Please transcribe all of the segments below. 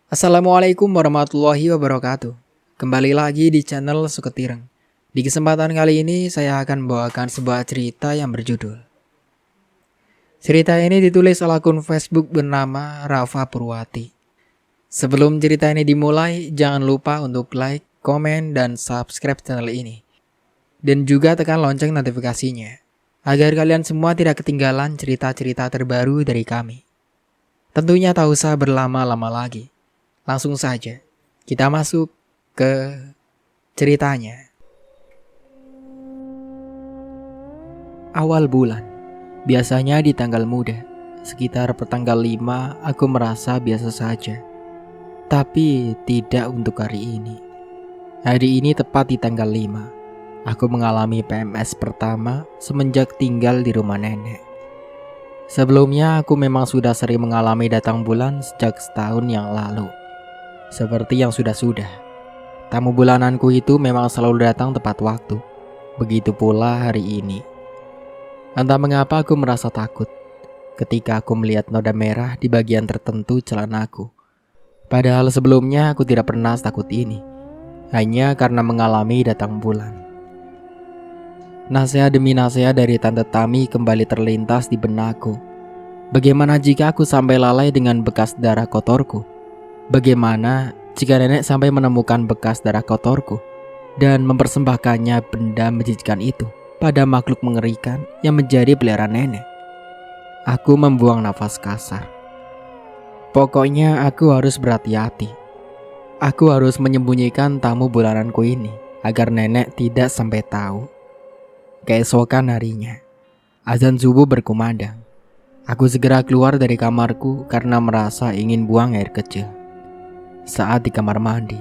Assalamualaikum warahmatullahi wabarakatuh. Kembali lagi di channel Suketireng. Di kesempatan kali ini saya akan membawakan sebuah cerita yang berjudul. Cerita ini ditulis oleh akun Facebook bernama Rafa Purwati. Sebelum cerita ini dimulai, jangan lupa untuk like, komen, dan subscribe channel ini. Dan juga tekan lonceng notifikasinya, agar kalian semua tidak ketinggalan cerita-cerita terbaru dari kami. Tentunya tak usah berlama-lama lagi. Langsung saja, kita masuk ke ceritanya. Awal bulan, biasanya di tanggal muda, sekitar pertanggal 5 aku merasa biasa saja. Tapi tidak untuk hari ini. Hari ini tepat di tanggal 5, aku mengalami PMS pertama semenjak tinggal di rumah nenek. Sebelumnya aku memang sudah sering mengalami datang bulan sejak setahun yang lalu. Seperti yang sudah-sudah, tamu bulananku itu memang selalu datang tepat waktu. Begitu pula hari ini. Entah mengapa aku merasa takut ketika aku melihat noda merah di bagian tertentu celanaku. Padahal sebelumnya aku tidak pernah takut ini, hanya karena mengalami datang bulan. Nasihat demi nasihat dari Tante Tami kembali terlintas di benakku. Bagaimana jika aku sampai lalai dengan bekas darah kotorku? Bagaimana jika nenek sampai menemukan bekas darah kotorku dan mempersembahkannya benda menjijikkan itu pada makhluk mengerikan yang menjadi peliharaan nenek? Aku membuang nafas kasar. Pokoknya aku harus berhati-hati. Aku harus menyembunyikan tamu bulananku ini agar nenek tidak sampai tahu. Keesokan harinya, azan subuh berkumandang. Aku segera keluar dari kamarku karena merasa ingin buang air kecil. Saat di kamar mandi,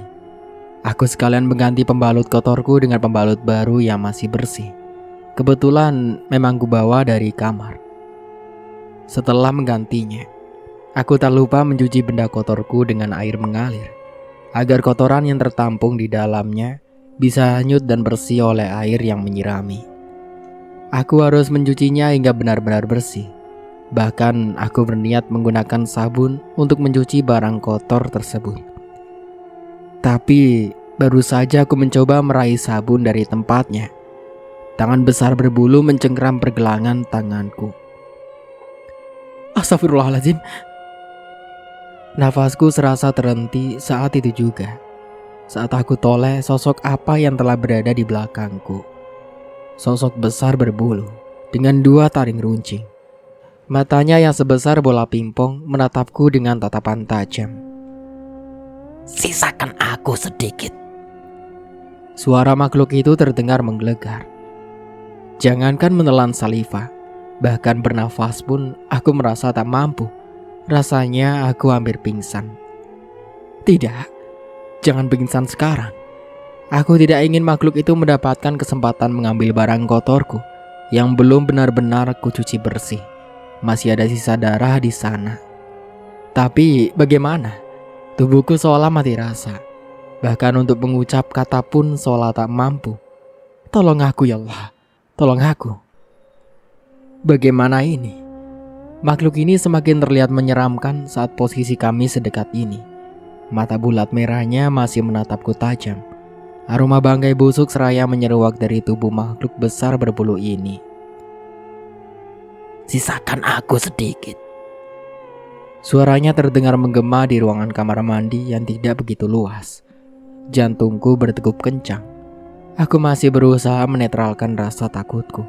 aku sekalian mengganti pembalut kotorku dengan pembalut baru yang masih bersih. Kebetulan memang kubawa dari kamar. Setelah menggantinya, aku tak lupa mencuci benda kotorku dengan air mengalir, agar kotoran yang tertampung di dalamnya bisa hanyut dan bersih oleh air yang menyirami. Aku harus mencucinya hingga benar-benar bersih. Bahkan aku berniat menggunakan sabun untuk mencuci barang kotor tersebut. Tapi baru saja aku mencoba meraih sabun dari tempatnya, tangan besar berbulu mencengkram pergelangan tanganku. Astagfirullahaladzim. Nafasku serasa terhenti saat itu juga. Saat aku toleh sosok apa yang telah berada di belakangku. Sosok besar berbulu dengan dua taring runcing. Matanya yang sebesar bola pingpong menatapku dengan tatapan tajam. Sisakan aku sedikit. Suara makhluk itu terdengar menggelegar. Jangankan menelan saliva, bahkan bernafas pun aku merasa tak mampu. Rasanya aku hampir pingsan. Tidak, jangan pingsan sekarang. Aku tidak ingin makhluk itu mendapatkan kesempatan mengambil barang kotorku yang belum benar-benar kucuci bersih. Masih ada sisa darah di sana. Tapi bagaimana? Tubuhku seolah mati rasa. Bahkan untuk mengucap kata pun seolah tak mampu. Tolong aku ya Allah, tolong aku. Bagaimana ini? Makhluk ini semakin terlihat menyeramkan saat posisi kami sedekat ini. Mata bulat merahnya masih menatapku tajam. Aroma bangkai busuk seraya menyeruak dari tubuh makhluk besar berbulu ini. Sisakan aku sedikit. Suaranya terdengar menggema di ruangan kamar mandi yang tidak begitu luas. Jantungku berdegup kencang. Aku masih berusaha menetralkan rasa takutku,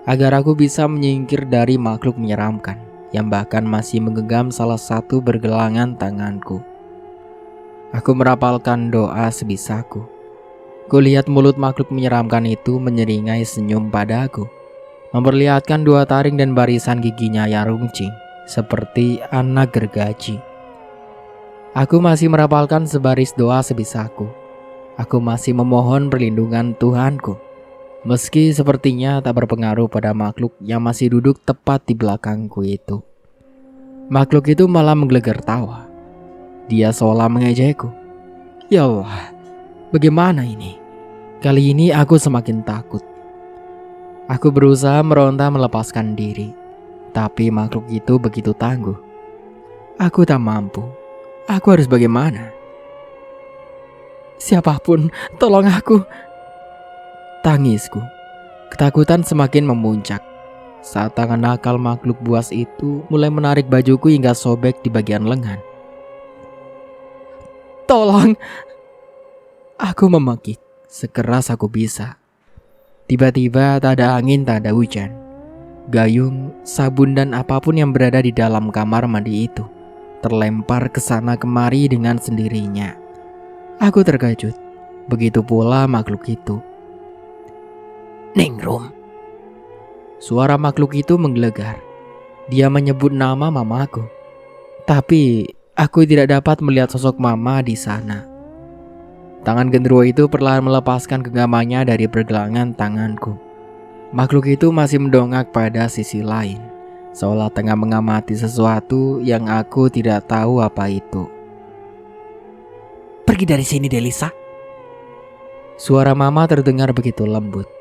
agar aku bisa menyingkir dari makhluk menyeramkan yang bahkan masih menggenggam salah satu pergelangan tanganku. Aku merapalkan doa sebisaku. Kulihat mulut makhluk menyeramkan itu menyeringai senyum padaku, memperlihatkan dua taring dan barisan giginya yang runcing seperti anak gergaji. Aku masih merapalkan sebaris doa sebisaku. Aku masih memohon perlindungan Tuhanku, meski sepertinya tak berpengaruh pada makhluk yang masih duduk tepat di belakangku itu. Makhluk itu malah menggelegar tawa. Dia seolah mengejekku. Ya Allah, bagaimana ini? Kali ini aku semakin takut. Aku berusaha meronta melepaskan diri, tapi makhluk itu begitu tangguh. Aku tak mampu. Aku harus bagaimana? Siapapun, tolong aku. Tangisku. Ketakutan semakin memuncak saat tangan nakal makhluk buas itu mulai menarik bajuku hingga sobek di bagian lengan. Tolong! Aku memekik sekeras aku bisa. Tiba-tiba tak ada angin, tak ada hujan. Gayung, sabun dan apapun yang berada di dalam kamar mandi itu terlempar ke sana kemari dengan sendirinya. Aku terkejut. Begitu pula makhluk itu. Ningrum. Suara makhluk itu menggelegar. Dia menyebut nama mamaku. Tapi aku tidak dapat melihat sosok mama di sana. Tangan genderuwo itu perlahan melepaskan genggamannya dari pergelangan tanganku. Makhluk itu masih mendongak pada sisi lain, seolah tengah mengamati sesuatu yang aku tidak tahu apa itu. Pergi dari sini, Delisa. Suara mama terdengar begitu lembut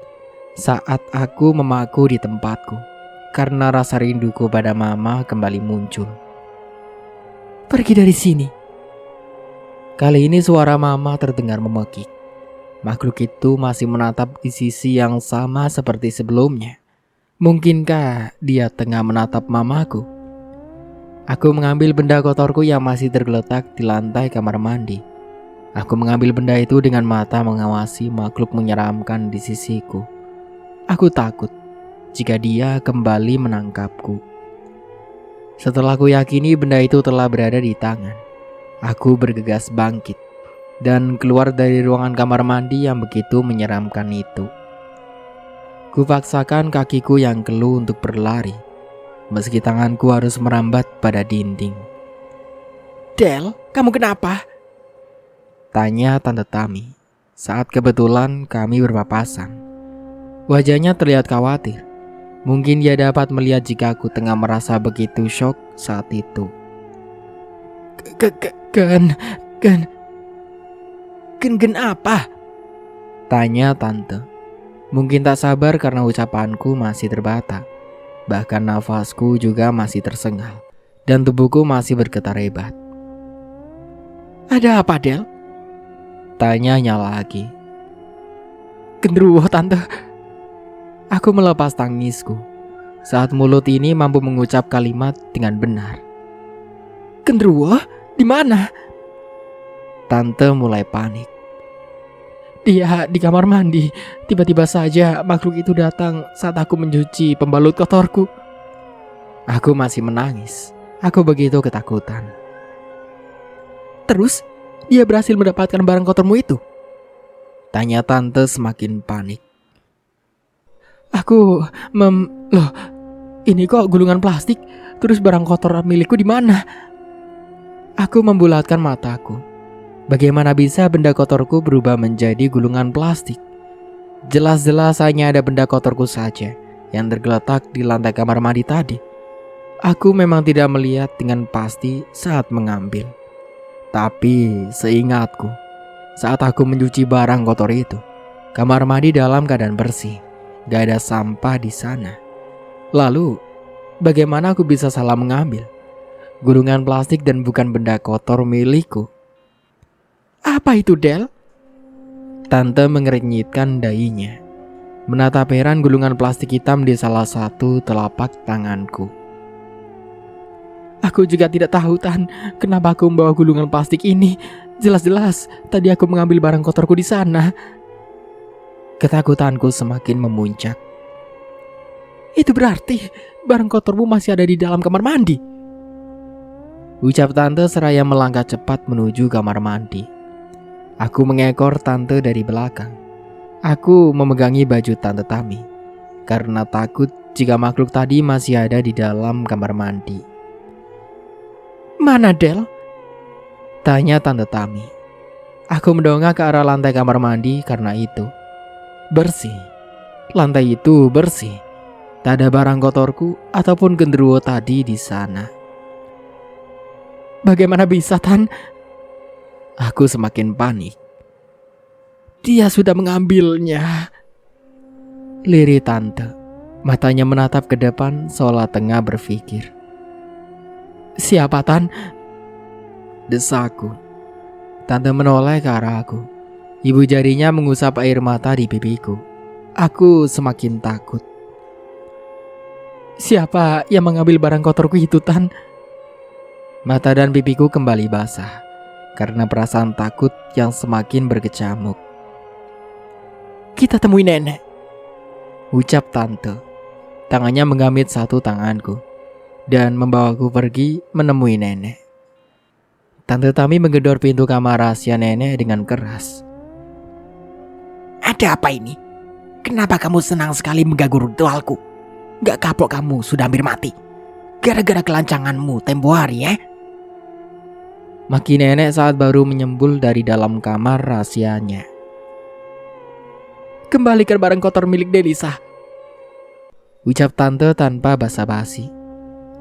saat aku memaku di tempatku, karena rasa rinduku pada mama kembali muncul. Pergi dari sini. Kali ini suara mama terdengar memekik. Makhluk itu masih menatap di sisi yang sama seperti sebelumnya. Mungkinkah dia tengah menatap mamaku? Aku mengambil benda kotorku yang masih tergeletak di lantai kamar mandi. Aku mengambil benda itu dengan mata mengawasi makhluk menyeramkan di sisiku. Aku takut jika dia kembali menangkapku. Setelah aku yakini benda itu telah berada di tangan, aku bergegas bangkit dan keluar dari ruangan kamar mandi yang begitu menyeramkan itu. Kupaksakan kakiku yang keluh untuk berlari, meski tanganku harus merambat pada dinding. Del, kamu kenapa? Tanya Tante Tami saat kebetulan kami berpapasan. Wajahnya terlihat khawatir. Mungkin dia dapat melihat jika aku tengah merasa begitu shock saat itu. Gen apa? Tanya Tante. Mungkin tak sabar karena ucapanku masih terbata. Bahkan nafasku juga masih tersengal dan tubuhku masih bergetar hebat. Ada apa, Del? Tanyanya lagi. Genderuwo, Tante. Aku melepas tangisku saat mulut ini mampu mengucap kalimat dengan benar. Genderuwo? Di mana? Tante mulai panik. Dia di kamar mandi. Tiba-tiba saja makhluk itu datang saat aku mencuci pembalut kotorku. Aku masih menangis. Aku begitu ketakutan. Terus dia berhasil mendapatkan barang kotormu itu? Tanya Tante semakin panik. Loh, ini kok gulungan plastik? Terus barang kotor milikku di mana? Aku membulatkan mataku. Bagaimana bisa benda kotorku berubah menjadi gulungan plastik? Jelas-jelas hanya ada benda kotorku saja yang tergeletak di lantai kamar mandi tadi. Aku memang tidak melihat dengan pasti saat mengambil. Tapi seingatku, saat aku mencuci barang kotor itu, kamar mandi dalam keadaan bersih. Gak ada sampah di sana. Lalu, bagaimana aku bisa salah mengambil gulungan plastik dan bukan benda kotor milikku? Apa itu, Del? Tante mengernyitkan dahinya, menatap heran gulungan plastik hitam di salah satu telapak tanganku. Aku juga tidak tahu, Tan, kenapa aku membawa gulungan plastik ini. Jelas-jelas tadi aku mengambil barang kotorku di sana. Ketakutanku semakin memuncak. Itu berarti barang kotormu masih ada di dalam kamar mandi, ucap Tante seraya melangkah cepat menuju kamar mandi. Aku mengekor Tante dari belakang. Aku memegangi baju Tante Tami karena takut jika makhluk tadi masih ada di dalam kamar mandi. Mana, Del? Tanya Tante Tami. Aku mendongak ke arah lantai kamar mandi karena itu bersih. Lantai itu bersih. Tak ada barang kotorku ataupun genderuwo tadi di sana. Bagaimana bisa, Tan? Aku semakin panik. Dia sudah mengambilnya, lirik Tante. Matanya menatap ke depan seolah tengah berpikir. Siapa, Tan? Desaku. Tante menoleh ke arahku. Ibu jarinya mengusap air mata di pipiku. Aku semakin takut. Siapa yang mengambil barang kotorku itu, Tan? Mata dan pipiku kembali basah karena perasaan takut yang semakin berkecamuk. Kita temui nenek, ucap tante. Tangannya menggamit satu tanganku dan membawaku pergi menemui nenek. Tante Tami menggedor pintu kamar rahasia nenek dengan keras. Ada apa ini? Kenapa kamu senang sekali mengganggu ritualku? Gak kapok kamu sudah hampir mati. Gara-gara kelancanganmu tempo hari, Maki nenek saat baru menyembul dari dalam kamar rahasianya. Kembalikan barang kotor milik Delisa, ucap tante tanpa basa-basi.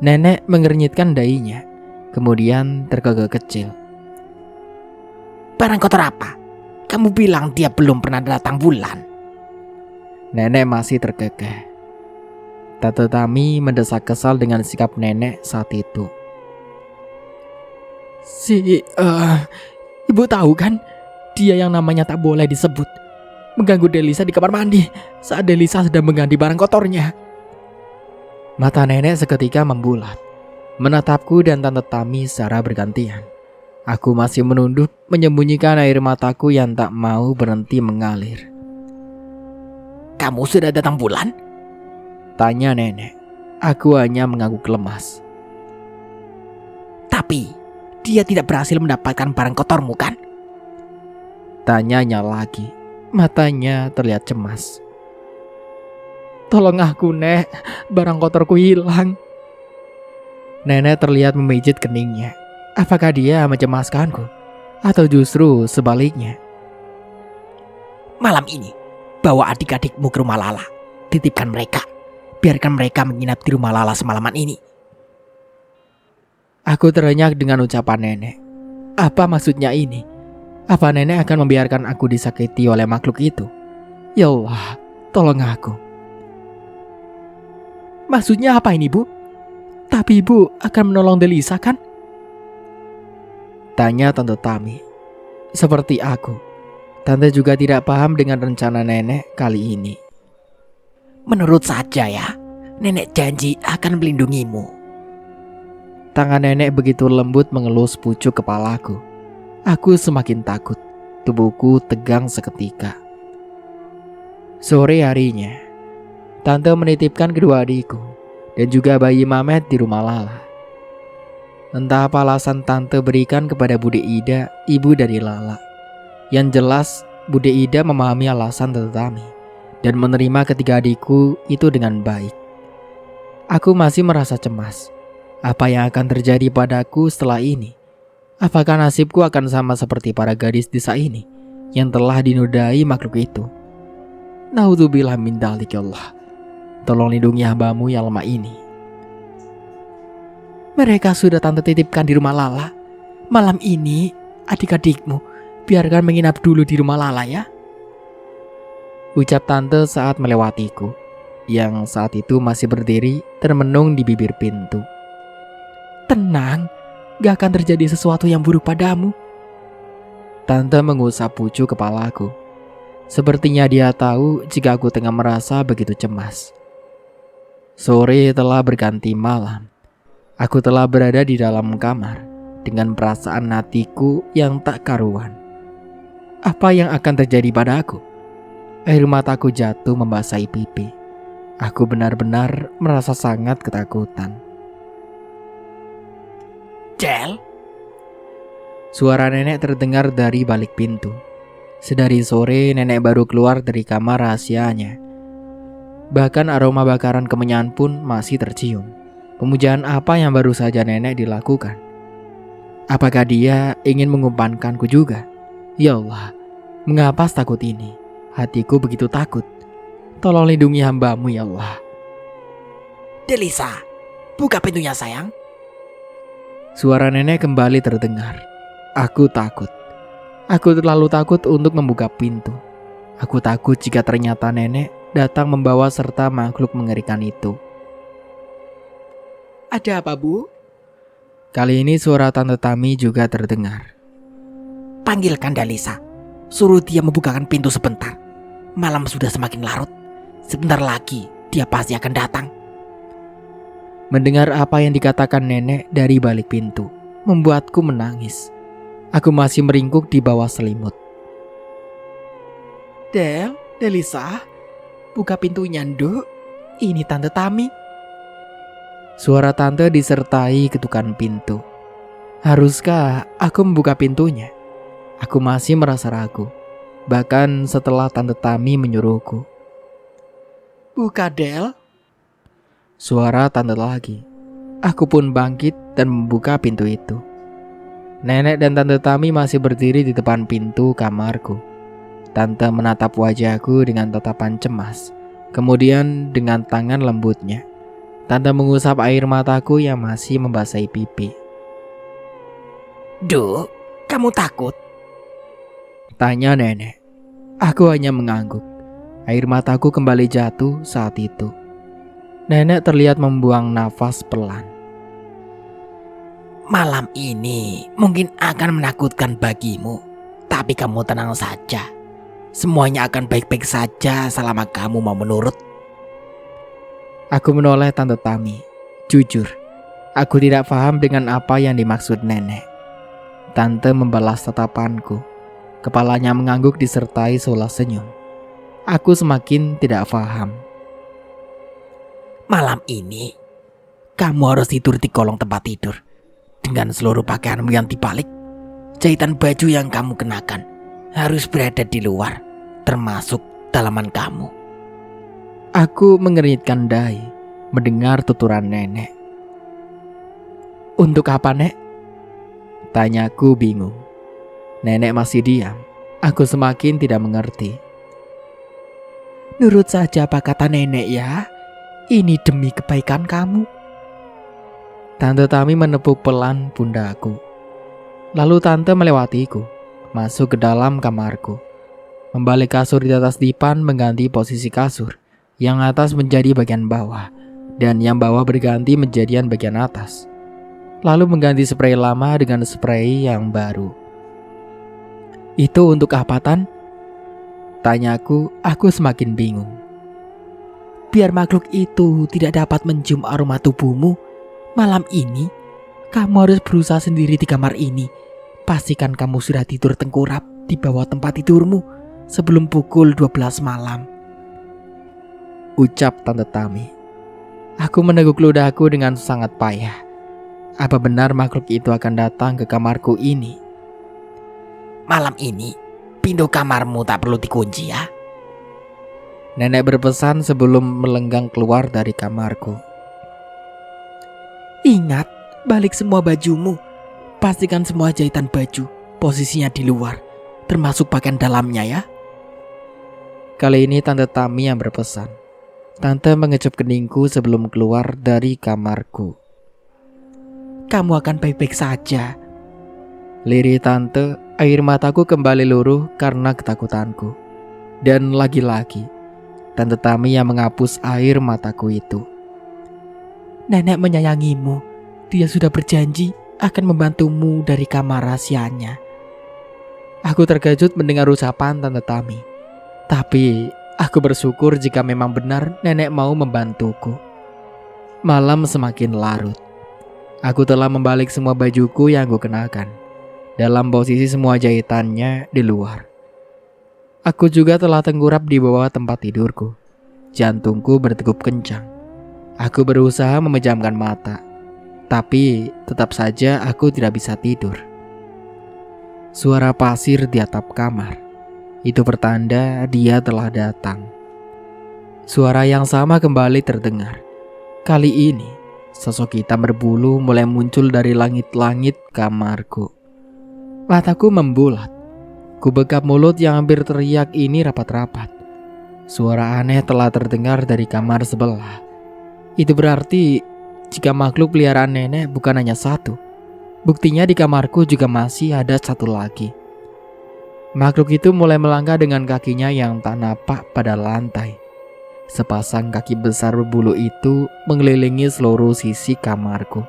Nenek mengernyitkan dahinya, kemudian terkekeh kecil. Barang kotor apa? Kamu bilang dia belum pernah datang bulan. Nenek masih terkekeh. Tante Tami mendesak kesal dengan sikap nenek saat itu. Ibu tahu kan, dia yang namanya tak boleh disebut, mengganggu Delisa di kamar mandi saat Delisa sedang mengganti barang kotornya. Mata nenek seketika membulat, menatapku dan Tante Tami secara bergantian. Aku masih menunduk, menyembunyikan air mataku yang tak mau berhenti mengalir. Kamu sudah datang bulan? Tanya nenek. Aku hanya mengangguk lemas. Tapi dia tidak berhasil mendapatkan barang kotormu kan? Tanyanya lagi. Matanya terlihat cemas. Tolong aku, Nek. Barang kotorku hilang. Nenek terlihat memijit keningnya. Apakah dia mencemaskanku? Atau justru sebaliknya? Malam ini, bawa adik-adikmu ke rumah Lala. Titipkan mereka. Biarkan mereka menginap di rumah Lala semalaman ini. Aku terenyak dengan ucapan nenek. Apa maksudnya ini? Apa nenek akan membiarkan aku disakiti oleh makhluk itu? Ya Allah, tolong aku. Maksudnya apa ini, Bu? Tapi Ibu akan menolong Delisa kan? Tanya Tante Tami. Seperti aku, Tante juga tidak paham dengan rencana nenek kali ini. Menurut saja ya, nenek janji akan melindungimu. Tangan nenek begitu lembut mengelus pucuk kepalaku. Aku semakin takut. Tubuhku tegang seketika. Sore harinya, Tante menitipkan kedua adikku dan juga bayi Mamet di rumah Lala. Entah apa alasan Tante berikan kepada Bude Ida, ibu dari Lala. Yang jelas, Bude Ida memahami alasan Tante Tami dan menerima ketiga adikku itu dengan baik. Aku masih merasa cemas. Apa yang akan terjadi padaku setelah ini? Apakah nasibku akan sama seperti para gadis desa ini yang telah dinodai makhluk itu? Naudzubillah min dzalik, ya Allah. Tolong lindungi hamba-Mu yang lemah ini. Mereka sudah Tante titipkan di rumah Lala. Malam ini adik-adikmu biarkan menginap dulu di rumah Lala ya, ucap Tante saat melewatiku, yang saat itu masih berdiri termenung di bibir pintu. Tenang, gak akan terjadi sesuatu yang buruk padamu. Tante mengusap pucuk kepalaku. Sepertinya dia tahu jika aku tengah merasa begitu cemas. Sore telah berganti malam. Aku telah berada di dalam kamar dengan perasaan hatiku yang tak karuan. Apa yang akan terjadi padaku? Air mataku jatuh membasahi pipi. Aku benar-benar merasa sangat ketakutan. Jel? Suara nenek terdengar dari balik pintu. Sedari sore nenek baru keluar dari kamar rahasianya. Bahkan aroma bakaran kemenyan pun masih tercium. Pemujaan apa yang baru saja nenek dilakukan? Apakah dia ingin mengumpankanku juga? Ya Allah, mengapa takut ini? Hatiku begitu takut. Tolong lindungi hamba-Mu ya Allah. Delisa, buka pintunya sayang. Suara nenek kembali terdengar. Aku takut. Aku terlalu takut untuk membuka pintu. Aku takut jika ternyata nenek datang membawa serta makhluk mengerikan itu. Ada apa, Bu? Kali ini suara Tante Tami juga terdengar. Panggilkan Dalisa. Suruh dia membukakan pintu sebentar. Malam sudah semakin larut. Sebentar lagi dia pasti akan datang. Mendengar apa yang dikatakan nenek dari balik pintu membuatku menangis. Aku masih meringkuk di bawah selimut. Dalisa, buka pintunya, Nduk. Ini Tante Tami. Suara tante disertai ketukan pintu. Haruskah aku membuka pintunya? Aku masih merasa ragu. Bahkan setelah Tante Tami menyuruhku. Buka, Del. Suara tante lagi. Aku pun bangkit dan membuka pintu itu. Nenek dan Tante Tami masih berdiri di depan pintu kamarku. Tante menatap wajahku dengan tatapan cemas. Kemudian dengan tangan lembutnya, Tante mengusap air mataku yang masih membasahi pipi. Duk, kamu takut? Tanya nenek. Aku hanya mengangguk. Air mataku kembali jatuh saat itu. Nenek terlihat membuang nafas pelan. Malam ini mungkin akan menakutkan bagimu. Tapi kamu tenang saja. Semuanya akan baik-baik saja selama kamu mau menurut. Aku menoleh Tante Tami. Jujur, aku tidak paham dengan apa yang dimaksud nenek. Tante membalas tatapanku. Kepalanya mengangguk disertai seolah senyum. Aku semakin tidak paham. Malam ini, kamu harus tidur di kolong tempat tidur. Dengan seluruh pakaianmu yang dibalik, jahitan baju yang kamu kenakan harus berada di luar, termasuk dalaman kamu. Aku mengeritkan dahi mendengar tuturan nenek. Untuk apa, Nek? Tanyaku bingung. Nenek masih diam. Aku semakin tidak mengerti. Nurut saja apa kata nenek ya. Ini demi kebaikan kamu. Tante Tami menepuk pelan pundakku. Lalu tante melewatiku, masuk ke dalam kamarku. Membalik kasur di atas dipan mengganti posisi kasur. Yang atas menjadi bagian bawah, dan yang bawah berganti menjadi bagian atas. Lalu mengganti spray lama dengan spray yang baru. Itu untuk apa, Tan? Tanyaku, aku semakin bingung. Biar makhluk itu tidak dapat mencium aroma tubuhmu, malam ini kamu harus berusaha sendiri di kamar ini. Pastikan kamu sudah tidur tengkurap di bawah tempat tidurmu sebelum pukul 12 malam. Ucap Tante Tami. Aku meneguk ludahku dengan sangat payah. Apa benar makhluk itu akan datang ke kamarku ini? Malam ini, pintu kamarmu tak perlu dikunci ya. Nenek berpesan sebelum melenggang keluar dari kamarku. Ingat, balik semua bajumu. Pastikan semua jahitan baju posisinya di luar, termasuk pakaian dalamnya ya. Kali ini Tante Tami yang berpesan. Tante mengecup keningku sebelum keluar dari kamarku. Kamu akan baik-baik saja. Lirih tante, air mataku kembali luruh karena ketakutanku. Dan lagi-lagi, Tante Tami yang menghapus air mataku itu. Nenek menyayangimu. Dia sudah berjanji akan membantumu dari kamar rahasianya. Aku terkejut mendengar ucapan Tante Tami. Tapi aku bersyukur jika memang benar nenek mau membantuku. Malam semakin larut. Aku telah membalik semua bajuku yang aku kenakan, dalam posisi semua jahitannya di luar. Aku juga telah tengkurap di bawah tempat tidurku. Jantungku berdegup kencang. Aku berusaha memejamkan mata, tapi tetap saja aku tidak bisa tidur. Suara pasir di atap kamar. Itu pertanda dia telah datang. Suara yang sama kembali terdengar. Kali ini, sosok hitam berbulu mulai muncul dari langit-langit kamarku. Mataku membulat. Kubekap mulut yang hampir teriak ini rapat-rapat. Suara aneh telah terdengar dari kamar sebelah. Itu berarti jika makhluk peliharaan nenek bukan hanya satu. Buktinya di kamarku juga masih ada satu lagi. Makhluk itu mulai melangkah dengan kakinya yang tak napak pada lantai. Sepasang kaki besar berbulu itu mengelilingi seluruh sisi kamarku.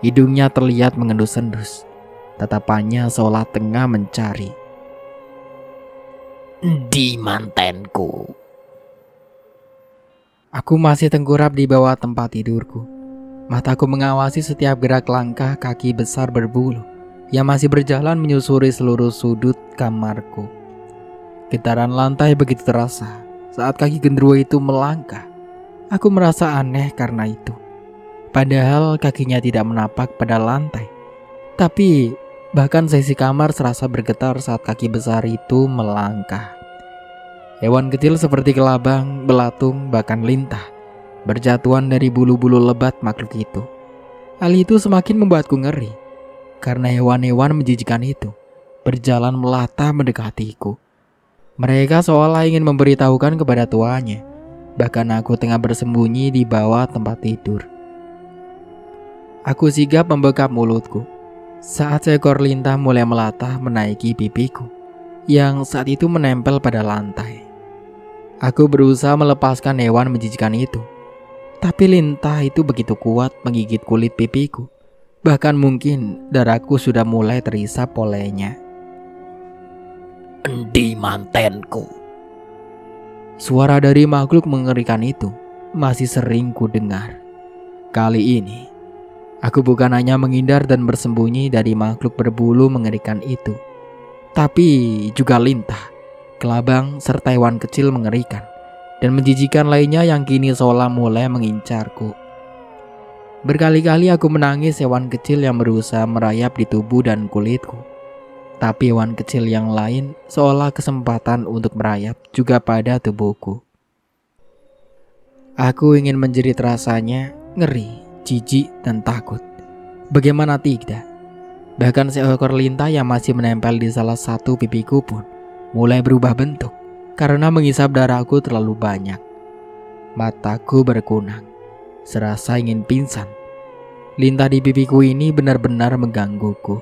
Hidungnya terlihat mengendus-endus. Tatapannya seolah tengah mencari. Di mantenku. Aku masih tengkurap di bawah tempat tidurku. Mataku mengawasi setiap gerak langkah kaki besar berbulu yang masih berjalan menyusuri seluruh sudut kamarku. Getaran lantai begitu terasa saat kaki genderuwo itu melangkah. Aku merasa aneh karena itu. Padahal kakinya tidak menapak pada lantai. Tapi bahkan seisi kamar serasa bergetar saat kaki besar itu melangkah. Hewan kecil seperti kelabang, belatung, bahkan lintah berjatuhan dari bulu-bulu lebat makhluk itu. Hal itu semakin membuatku ngeri karena hewan-hewan menjijikkan itu berjalan melata mendekatiku. Mereka seolah ingin memberitahukan kepada tuannya, bahkan aku tengah bersembunyi di bawah tempat tidur. Aku sigap membekap mulutku saat seekor lintah mulai melata menaiki pipiku yang saat itu menempel pada lantai. Aku berusaha melepaskan hewan menjijikkan itu, tapi lintah itu begitu kuat menggigit kulit pipiku. Bahkan mungkin darahku sudah mulai terisap olehnya. Di mantenku. Suara dari makhluk mengerikan itu masih sering ku dengar. Kali ini, aku bukan hanya menghindar dan bersembunyi dari makhluk berbulu mengerikan itu, tapi juga lintah, kelabang, serta hewan kecil mengerikan dan menjijikan lainnya yang kini seolah mulai mengincarku. Berkali-kali aku menangis hewan kecil yang berusaha merayap di tubuh dan kulitku. Tapi hewan kecil yang lain seolah kesempatan untuk merayap juga pada tubuhku. Aku ingin menjerit rasanya, ngeri, jijik, dan takut. Bagaimana tidak? Bahkan seekor lintah yang masih menempel di salah satu pipiku pun mulai berubah bentuk karena menghisap darahku terlalu banyak. Mataku berkunang, serasa ingin pingsan. Lintah di pipiku ini benar-benar menggangguku.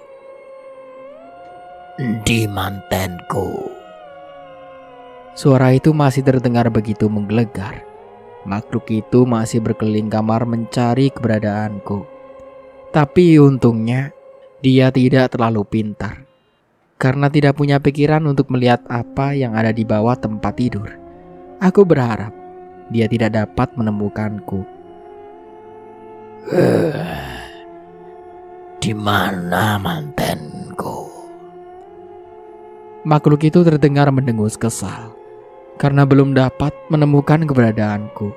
Di mantenku. Suara itu masih terdengar begitu menggelegar. Makhluk itu masih berkeliling kamar mencari keberadaanku. Tapi untungnya dia tidak terlalu pintar, karena tidak punya pikiran untuk melihat apa yang ada di bawah tempat tidur. Aku berharap dia tidak dapat menemukanku. Di mana mantenku? Makhluk itu terdengar mendengus kesal karena belum dapat menemukan keberadaanku.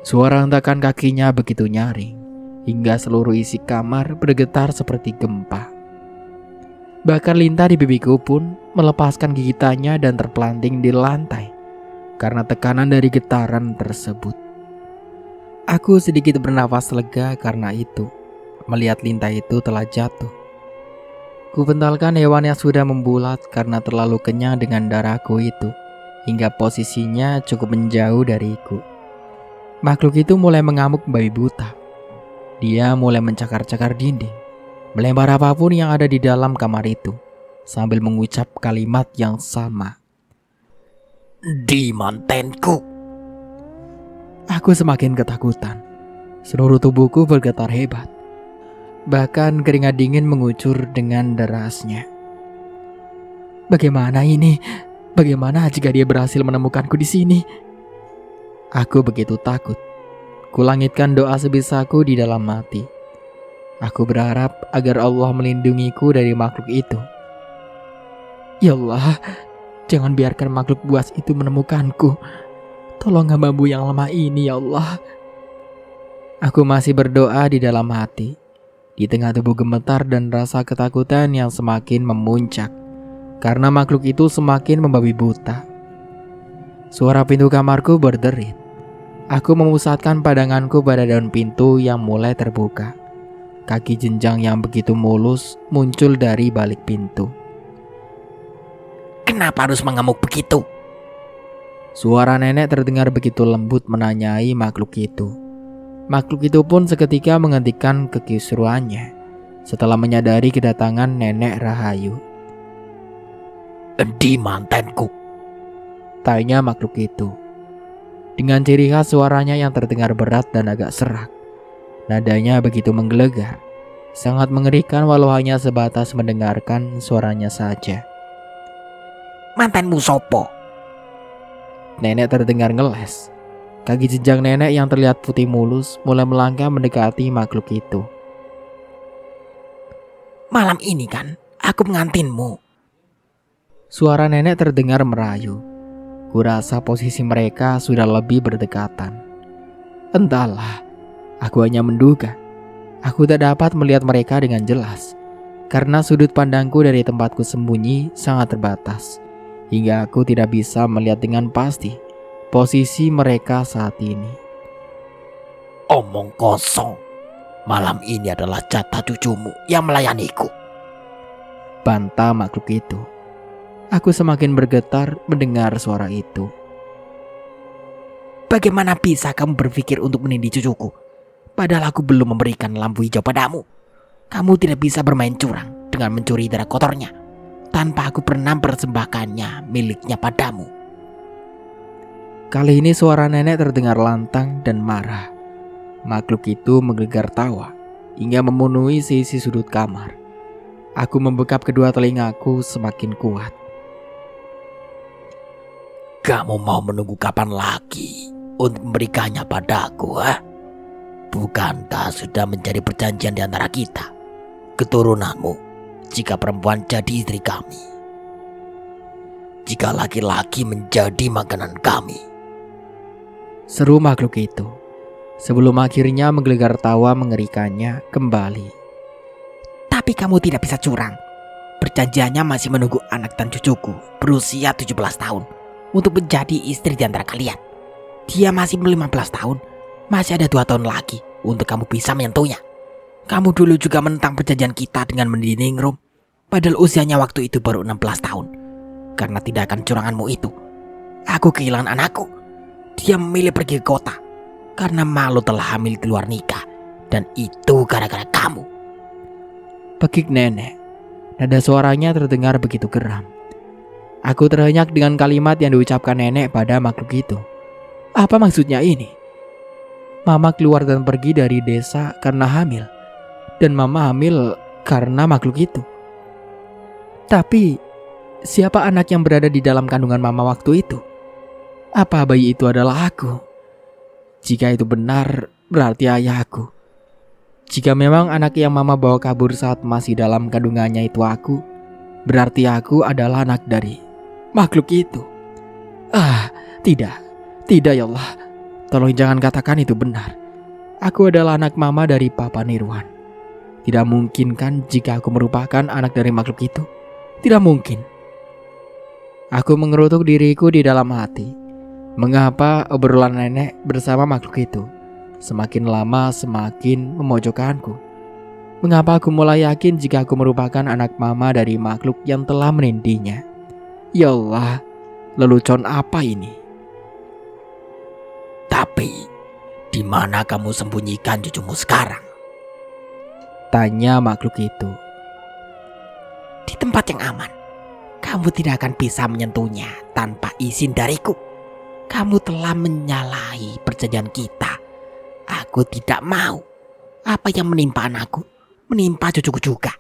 Suara hentakan kakinya begitu nyaring hingga seluruh isi kamar bergetar seperti gempa. Bahkan lintah di pipiku pun melepaskan gigitannya dan terpelanting di lantai karena tekanan dari getaran tersebut. Aku sedikit bernafas lega karena itu, melihat lintah itu telah jatuh. Kupentalkan hewan yang sudah membulat karena terlalu kenyang dengan darahku itu, hingga posisinya cukup menjauh dariku. Makhluk itu mulai mengamuk babi buta. Dia mulai mencakar-cakar dinding, melempar apapun yang ada di dalam kamar itu, sambil mengucap kalimat yang sama. Di mantenku. Aku semakin ketakutan. Seluruh tubuhku bergetar hebat. Bahkan keringat dingin mengucur dengan derasnya. Bagaimana ini? Bagaimana jika dia berhasil menemukanku di sini? Aku begitu takut. Kulangitkan doa sebisaku di dalam hati. Aku berharap agar Allah melindungiku dari makhluk itu. Ya Allah, jangan biarkan makhluk buas itu menemukanku. Tolong hamba-Mu yang lemah ini, ya Allah. Aku masih berdoa di dalam hati. Di tengah tubuh gemetar dan rasa ketakutan yang semakin memuncak karena makhluk itu semakin membabi buta. Suara pintu kamarku berderit. Aku memusatkan pandanganku pada daun pintu yang mulai terbuka. Kaki jenjang yang begitu mulus muncul dari balik pintu. Kenapa harus mengamuk begitu? Suara nenek terdengar begitu lembut menanyai makhluk itu. Makhluk itu pun seketika menghentikan kekisruannya setelah menyadari kedatangan Nenek Rahayu. Di mantenku. Tanya makhluk itu dengan ciri khas suaranya yang terdengar berat dan agak serak. Nadanya begitu menggelegar, sangat mengerikan walau hanya sebatas mendengarkan suaranya saja. Mantanmu sopo? Nenek terdengar ngeles. Kaki jejak nenek yang terlihat putih mulus mulai melangkah mendekati makhluk itu. Malam ini kan aku pengantinmu. Suara nenek terdengar merayu. Kurasa posisi mereka sudah lebih berdekatan. Entahlah, aku hanya menduga. Aku tak dapat melihat mereka dengan jelas, karena sudut pandangku dari tempatku sembunyi sangat terbatas, hingga aku tidak bisa melihat dengan pasti posisi mereka saat ini. Omong kosong. Malam ini adalah jatah cucumu yang melayaniku. Bantah makhluk itu. Aku semakin bergetar mendengar suara itu. Bagaimana bisa kamu berpikir untuk menindih cucuku? Padahal aku belum memberikan lampu hijau padamu. Kamu tidak bisa bermain curang dengan mencuri darah kotornya tanpa aku pernah persembahkannya miliknya padamu. Kali ini suara nenek terdengar lantang dan marah. Makhluk itu menggelegar tawa hingga memenuhi sisi sudut kamar. Aku membekap kedua telingaku semakin kuat. Kamu mau menunggu kapan lagi untuk memberikannya padaku, ha? Bukankah sudah menjadi perjanjian di antara kita, keturunanmu, jika perempuan jadi istri kami, jika laki-laki menjadi makanan kami? Seru makhluk itu, sebelum akhirnya menggelegar tawa mengerikannya kembali. Tapi kamu tidak bisa curang. Perjanjiannya masih menunggu anak dan cucuku berusia 17 tahun untuk menjadi istri di antara kalian. Dia masih 15 tahun. Masih ada 2 tahun lagi untuk kamu bisa menyentuhnya. Kamu dulu juga menentang perjanjian kita dengan Mendining Room, padahal usianya waktu itu baru 16 tahun. Karena tindakan curanganmu itu, aku kehilangan anakku. Dia memilih pergi ke kota karena malu telah hamil di luar nikah. Dan itu gara-gara kamu. Pekik nenek. Nada suaranya terdengar begitu geram. Aku terhenyak dengan kalimat yang diucapkan nenek pada makhluk itu. Apa maksudnya ini? Mama keluar dan pergi dari desa karena hamil, dan mama hamil karena makhluk itu. Tapi siapa anak yang berada di dalam kandungan mama waktu itu? Apa bayi itu adalah aku? Jika itu benar, berarti ayahku. Jika memang anak yang mama bawa kabur saat masih dalam kandungannya itu aku, berarti aku adalah anak dari makhluk itu. Tidak ya Allah. Tolong jangan katakan itu benar. Aku adalah anak mama dari Papa Nirwan. Tidak mungkin kan jika aku merupakan anak dari makhluk itu? Tidak mungkin. Aku mengerutuk diriku di dalam hati. Mengapa obrolan nenek bersama makhluk itu semakin lama semakin memojokkanku? Mengapa aku mulai yakin jika aku merupakan anak mama dari makhluk yang telah menindinya? Ya Allah, lelucon apa ini? Tapi, di mana kamu sembunyikan cucumu sekarang? Tanya makhluk itu. Di tempat yang aman. Kamu tidak akan bisa menyentuhnya tanpa izin dariku. Kamu telah menyalahi perjanjian kita. Aku tidak mau apa yang menimpa anakku menimpa cucuku juga.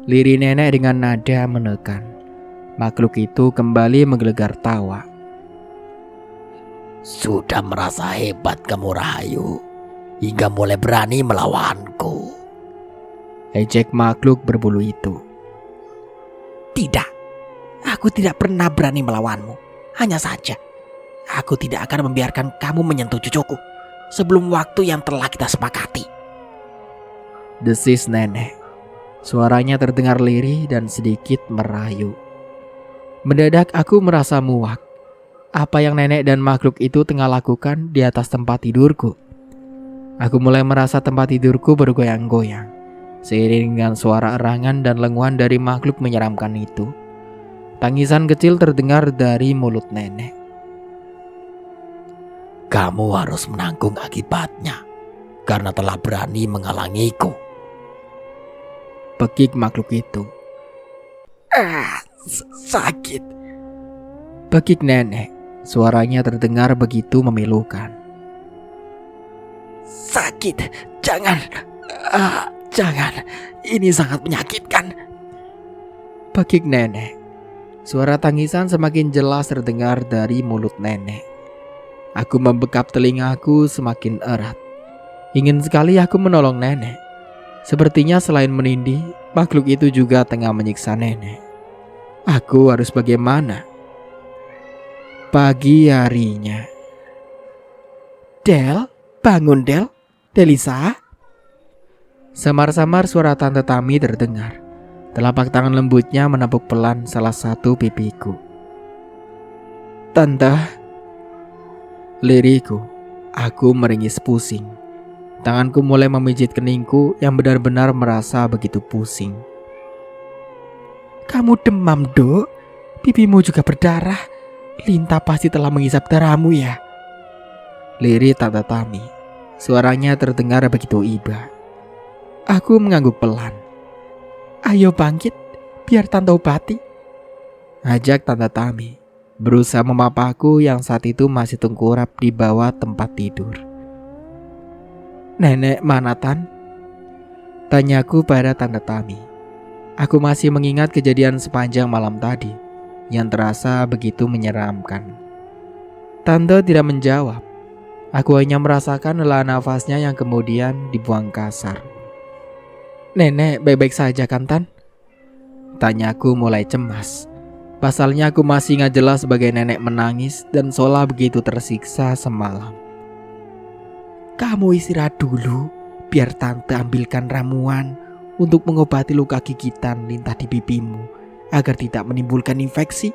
Lirih nenek dengan nada menekan. Makhluk itu kembali menggelegar tawa. Sudah merasa hebat kamu, Rahayu, hingga mulai berani melawanku. Ejek makhluk berbulu itu. Tidak, aku tidak pernah berani melawanmu. Hanya saja, aku tidak akan membiarkan kamu menyentuh cucuku sebelum waktu yang telah kita sepakati. Desis nenek. Suaranya terdengar lirih dan sedikit merayu. Mendadak aku merasa muak. Apa yang nenek dan makhluk itu tengah lakukan di atas tempat tidurku. Aku mulai merasa tempat tidurku bergoyang-goyang, seiring dengan suara erangan dan lenguan dari makhluk menyeramkan itu. Tangisan kecil terdengar dari mulut nenek. Kamu harus menanggung akibatnya karena telah berani menghalangiku. Pekik makhluk itu. Sakit. Pekik nenek. Suaranya terdengar begitu memilukan. Sakit, jangan. Jangan, ini sangat menyakitkan. Pakik nenek. Suara tangisan semakin jelas terdengar dari mulut nenek. Aku membekap telingaku semakin erat. Ingin sekali aku menolong nenek. Sepertinya selain menindih, makhluk itu juga tengah menyiksa nenek. Aku harus bagaimana? Pagi harinya. Del, bangun Del. Delisa. Samar-samar suara Tante Tami terdengar. Telapak tangan lembutnya menepuk pelan salah satu pipiku. Tante. Liriku. Aku meringis pusing. Tanganku mulai memijit keningku yang benar-benar merasa begitu pusing. Kamu demam, Dok. Pipimu juga berdarah. Linta pasti telah menghisap darahmu ya. Lirih Tante Tami. Suaranya terdengar begitu iba. Aku mengangguk pelan. Ayo bangkit, biar Tante obati. Ajak Tante Tami. Berusaha memapaku yang saat itu masih tengkurap di bawah tempat tidur. Nenek mana Tan? Tanyaku pada Tante Tami. Aku masih mengingat kejadian sepanjang malam tadi yang terasa begitu menyeramkan. Tante tidak menjawab. Aku hanya merasakan lelah nafasnya yang kemudian dibuang kasar. Nenek baik-baik saja kan Tan? Tanyaku mulai cemas. Pasalnya aku masih ingat jelas sebagai nenek menangis dan seolah begitu tersiksa semalam. Kamu istirahat dulu, biar Tante ambilkan ramuan untuk mengobati luka gigitan lintah di pipimu agar tidak menimbulkan infeksi.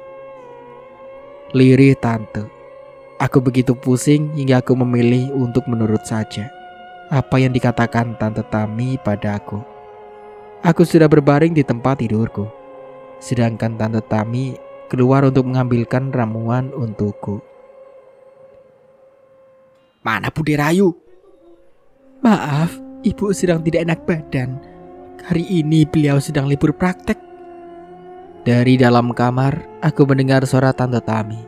Lirih Tante. Aku begitu pusing hingga aku memilih untuk menurut saja apa yang dikatakan Tante Tami padaku. Aku sudah berbaring di tempat tidurku, sedangkan Tante Tami keluar untuk mengambilkan ramuan untukku. Mana Bude Rayu? Maaf, ibu sedang tidak enak badan. Hari ini beliau sedang libur praktek. Dari dalam kamar, aku mendengar suara Tante Tami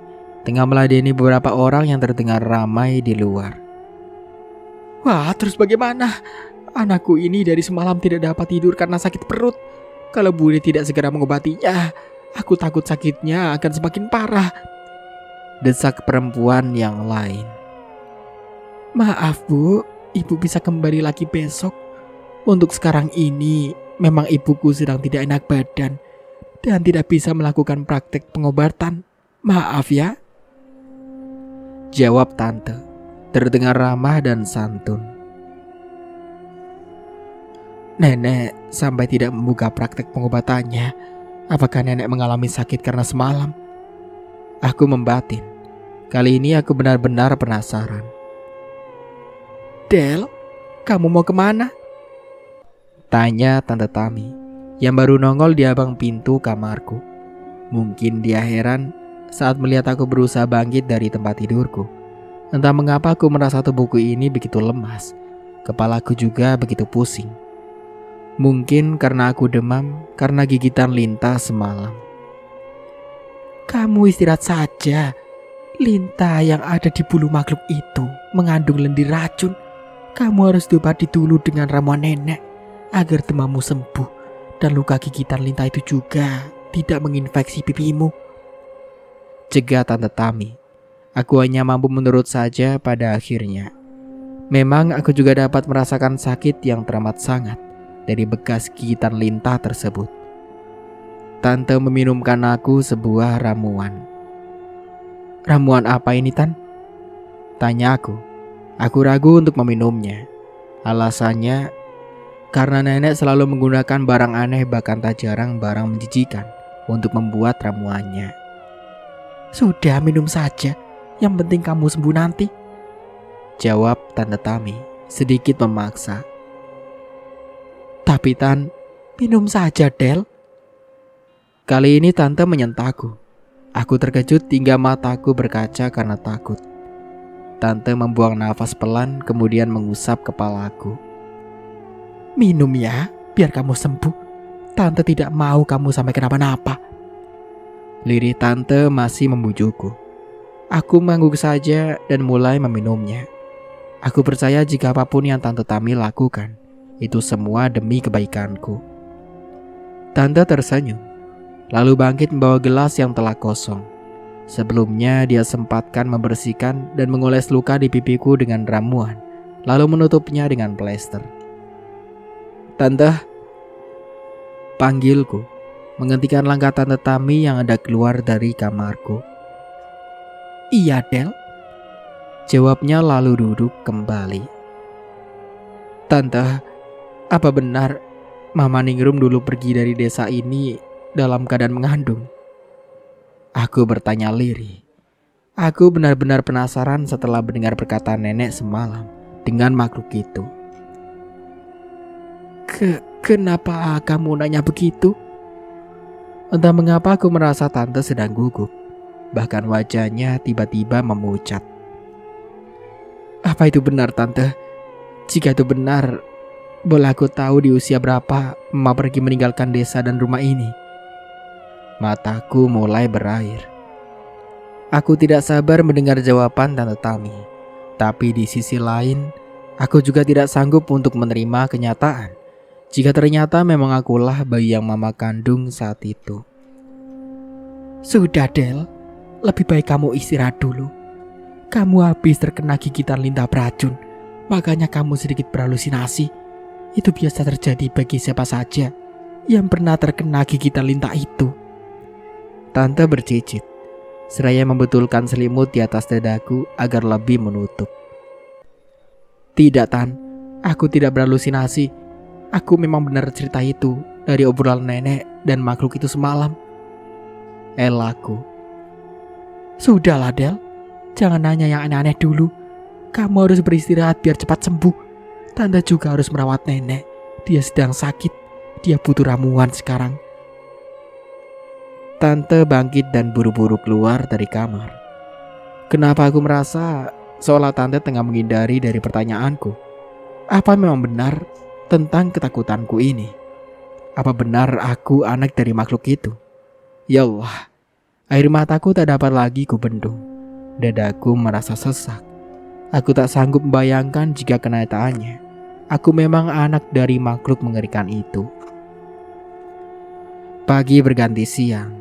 tengah meladeni beberapa orang yang terdengar ramai di luar. Wah, terus bagaimana? Anakku ini dari semalam tidak dapat tidur karena sakit perut. Kalau Bude tidak segera mengobatinya, aku takut sakitnya akan semakin parah. Desak perempuan yang lain. Maaf Bu, ibu bisa kembali lagi besok. Untuk sekarang ini, memang ibuku sedang tidak enak badan dan tidak bisa melakukan praktek pengobatan. Maaf ya. Jawab Tante, terdengar ramah dan santun. Nenek sampai tidak membuka praktek pengobatannya. Apakah nenek mengalami sakit karena semalam? Aku membatin. Kali ini aku benar-benar penasaran. Del, kamu mau kemana? Tanya Tante Tami yang baru nongol di abang pintu kamarku. Mungkin dia heran saat melihat aku berusaha bangkit dari tempat tidurku. Entah mengapa aku merasa tubuhku ini begitu lemas. Kepalaku juga begitu pusing. Mungkin karena aku demam, karena gigitan lintah semalam. Kamu istirahat saja. Lintah yang ada di bulu makhluk itu mengandung lendir racun. Kamu harus diobati dulu dengan ramuan nenek agar demammu sembuh dan luka gigitan lintah itu juga tidak menginfeksi pipimu. Cegah Tante Tami. Aku hanya mampu menurut saja pada akhirnya. Memang aku juga dapat merasakan sakit yang teramat sangat dari bekas gigitan lintah tersebut. Tante meminumkan aku sebuah ramuan. Ramuan apa ini Tan? Tanya aku. Aku ragu untuk meminumnya. Alasannya karena nenek selalu menggunakan barang aneh bahkan tak jarang barang menjijikan untuk membuat ramuannya. Sudah minum saja, yang penting kamu sembuh nanti. Jawab Tante Tami sedikit memaksa. Tapi Tan, minum saja Del. Kali ini Tante menyentakku. Aku terkejut hingga mataku berkaca karena takut. Tante membuang nafas pelan kemudian mengusap kepalaku. Minum ya, biar kamu sembuh. Tante tidak mau kamu sampai kenapa-napa. Lirih Tante masih membujukku. Aku mengangguk saja dan mulai meminumnya. Aku percaya jika apapun yang Tante Tami lakukan, itu semua demi kebaikanku. Tante tersenyum, lalu bangkit membawa gelas yang telah kosong. Sebelumnya dia sempatkan membersihkan dan mengoles luka di pipiku dengan ramuan, lalu menutupnya dengan plester. Tante, panggilku, menghentikan langkah Tante Tami yang hendak keluar dari kamarku. Iya, Del. Jawabnya lalu duduk kembali. Tante, apa benar Mama Ningrum dulu pergi dari desa ini dalam keadaan mengandung? Aku bertanya lirih. Aku benar-benar penasaran setelah mendengar perkataan nenek semalam dengan makhluk itu. Kenapa kamu nanya begitu? Entah mengapa aku merasa Tante sedang gugup. Bahkan wajahnya tiba-tiba memucat. Apa itu benar, Tante? Jika itu benar, boleh aku tahu di usia berapa Mama pergi meninggalkan desa dan rumah ini? Mataku mulai berair. Aku tidak sabar mendengar jawaban Tante Tami. Tapi di sisi lain, aku juga tidak sanggup untuk menerima kenyataan jika ternyata memang akulah bayi yang Mama kandung saat itu. Sudah, Del. Lebih baik kamu istirahat dulu. Kamu habis terkena gigitan lintah beracun, makanya kamu sedikit berhalusinasi. Itu biasa terjadi bagi siapa saja yang pernah terkena gigitan lintah itu. Tante bercicit, seraya membetulkan selimut di atas dadaku agar lebih menutup. Tidak, Tan, aku tidak berhalusinasi. Aku memang benar cerita itu dari obrolan nenek dan makhluk itu semalam. Elaku. Sudahlah, Del. Jangan nanya yang aneh-aneh dulu. Kamu harus beristirahat biar cepat sembuh. Tante juga harus merawat nenek. Dia sedang sakit. Dia butuh ramuan sekarang. Tante bangkit dan buru-buru keluar dari kamar. Kenapa aku merasa seolah Tante tengah menghindari dari pertanyaanku? Apa memang benar tentang ketakutanku ini? Apa benar aku anak dari makhluk itu? Ya Allah, air mataku tak dapat lagi kubendung. Dadaku merasa sesak. Aku tak sanggup membayangkan jika kenyataannya aku memang anak dari makhluk mengerikan itu. Pagi berganti siang.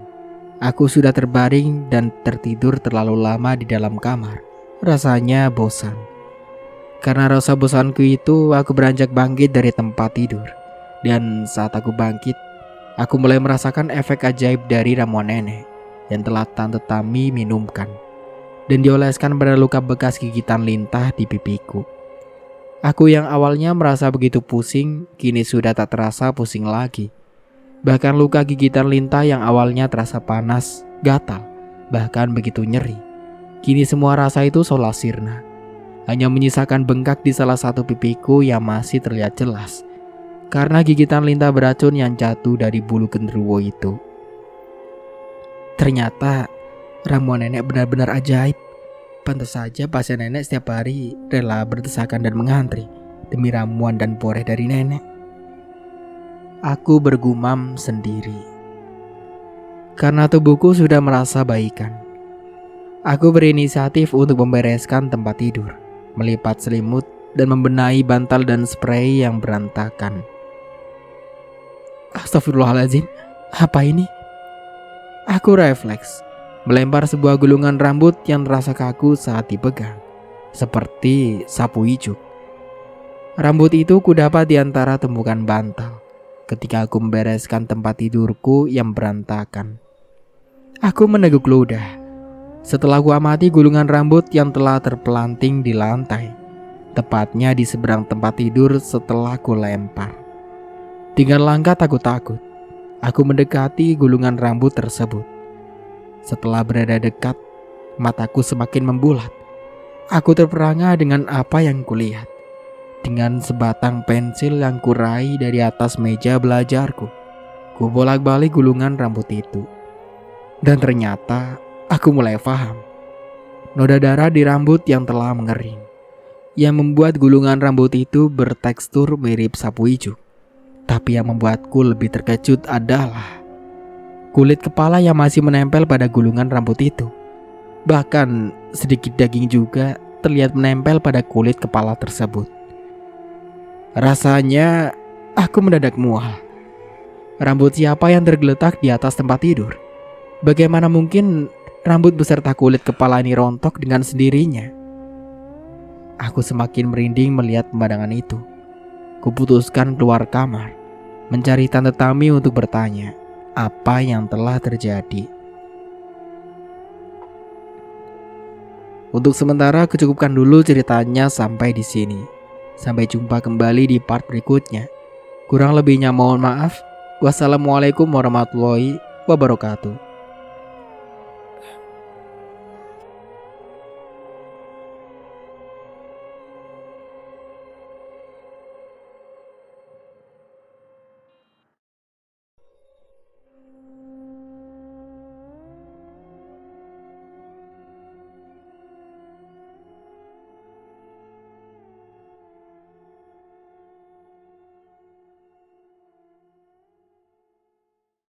Aku sudah terbaring dan tertidur terlalu lama di dalam kamar. Rasanya bosan. Karena rasa bosanku itu, aku beranjak bangkit dari tempat tidur. Dan saat aku bangkit, aku mulai merasakan efek ajaib dari ramuan nenek yang telah Tante Tami minumkan dan dioleskan pada luka bekas gigitan lintah di pipiku. Aku yang awalnya merasa begitu pusing, kini sudah tak terasa pusing lagi. Bahkan luka gigitan lintah yang awalnya terasa panas, gatal, bahkan begitu nyeri, kini semua rasa itu seolah sirna. Hanya menyisakan bengkak di salah satu pipiku yang masih terlihat jelas karena gigitan lintah beracun yang jatuh dari bulu genderuwo itu. Ternyata ramuan nenek benar-benar ajaib. Pantas saja pasien nenek setiap hari rela berdesakan dan mengantri demi ramuan dan poreh dari nenek. Aku bergumam sendiri. Karena tubuhku sudah merasa baikan, aku berinisiatif untuk membereskan tempat tidur, melipat selimut, dan membenahi bantal dan spray yang berantakan. Astagfirullahaladzim, apa ini? Aku refleks, melempar sebuah gulungan rambut yang terasa kaku saat dipegang, seperti sapu ijuk. Rambut itu kudapat di antara tumpukan bantal ketika aku membereskan tempat tidurku yang berantakan. Aku meneguk ludah setelah ku amati gulungan rambut yang telah terpelanting di lantai, tepatnya di seberang tempat tidur setelah ku lempar. Dengan langkah takut-takut, aku mendekati gulungan rambut tersebut. Setelah berada dekat, mataku semakin membulat. Aku terperangah dengan apa yang kulihat. Dengan sebatang pensil yang kurai dari atas meja belajarku, ku bolak-balik gulungan rambut itu. Dan ternyata aku mulai paham. Noda darah di rambut yang telah mengering, yang membuat gulungan rambut itu bertekstur mirip sapu ijuk. Tapi yang membuatku lebih terkejut adalah kulit kepala yang masih menempel pada gulungan rambut itu. Bahkan sedikit daging juga terlihat menempel pada kulit kepala tersebut. Rasanya aku mendadak mual. Rambut siapa yang tergeletak di atas tempat tidur? Bagaimana mungkin rambut beserta kulit kepala ini rontok dengan sendirinya? Aku semakin merinding melihat pemandangan itu. Kuputuskan keluar kamar, mencari Tante Tami untuk bertanya apa yang telah terjadi. Untuk sementara aku cukupkan dulu ceritanya sampai di sini. Sampai jumpa kembali di part berikutnya. Kurang lebihnya mohon maaf. Wassalamualaikum warahmatullahi wabarakatuh.